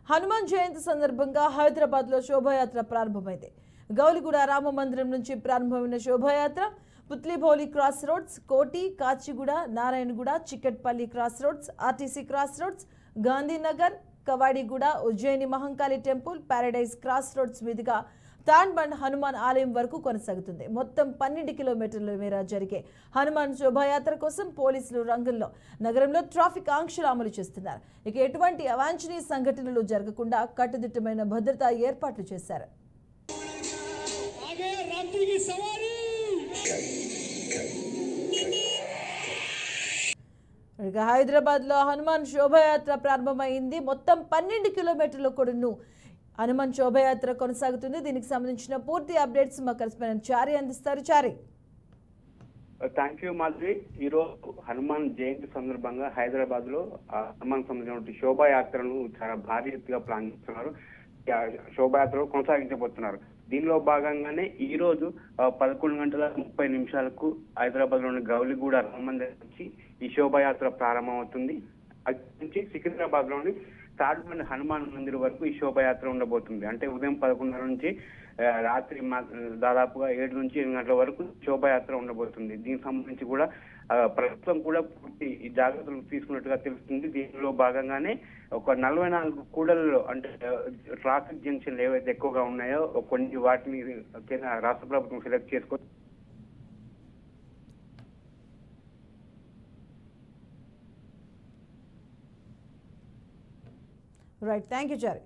హనుమాన్ జయంతి సందర్భంగా హైదరాబాద్లో శోభాయాత్ర ప్రారంభమైంది. గౌలిగూడ రామ మందిరం నుంచి ప్రారంభమైన శోభాయాత్ర పుత్లిభౌలి cross roads, Koti, Kachiguda, Narayanguda, Chikkadpally cross roads, RTC cross roads, Gandhinagar, Kavadiguda, Ujjaini Mahankali temple, Paradise cross roads మీదుగా తాండ్బండ్ హనుమాన్ ఆలయం వరకు కొనసాగుతుంది. మొత్తం 12 కిలోమీటర్ల మేర జరిగే హనుమాన్ శోభాయాత్ర కోసం పోలీసులు రంగంలో నగరంలో ట్రాఫిక్ ఆంక్షలు అమలు చేస్తున్నారు. ఇక ఎటువంటి అవాంఛనీయ సంఘటనలు జరగకుండా కట్టుదిట్టమైన భద్రతా ఏర్పాట్లు చేశారు. హైదరాబాద్ లో హనుమాన్ శోభాయాత్ర ప్రారంభమైంది. మొత్తం 12 కిలోమీటర్ల కొడును హనుమాన్ శోభాయాత్ర కొనసాగుతుంది. దీనికి సంబంధించిన పూర్తి అప్డేట్స్ మా కరెస్పాండెంట్ చారి అందిస్తారు. చారి, థ్యాంక్ యూ మాధవి. ఈరోజు హనుమాన్ జయంతి సందర్భంగా హైదరాబాద్ లో హనుమాన్ సంబంధించిన శోభాయాత్రను చాలా భారీ ఎత్తుగా ప్లాన్ చేస్తున్నారు. శోభాయాత్ర కొనసాగించబోతున్నారు. దీనిలో భాగంగానే ఈ రోజు 11:30 హైదరాబాద్ లోని గౌలిగూడ రామ మందిరం నుంచి ఈ శోభాయాత్ర ప్రారంభమవుతుంది. అక్కడి నుంచి సికింద్రాబాద్ లోని తాడ్బండ్ హనుమాన్ మందిర్ వరకు ఈ శోభాయాత్ర ఉండబోతుంది. అంటే ఉదయం 11:30 నుంచి రాత్రి దాదాపుగా 7 నుంచి 8 గంటల వరకు శోభాయాత్ర ఉండబోతుంది. దీనికి సంబంధించి కూడా ప్రభుత్వం కూడా పూర్తి జాగ్రత్తలు తీసుకున్నట్టుగా తెలుస్తుంది. దీనిలో భాగంగానే ఒక 44 కూడలలో అంటే ట్రాఫిక్ జంక్షన్లు ఏవైతే ఎక్కువగా ఉన్నాయో కొన్ని వాటిని రాష్ట్ర ప్రభుత్వం సెలెక్ట్ చేసుకొని రైట్, థ్యాంక్ యూ చారి.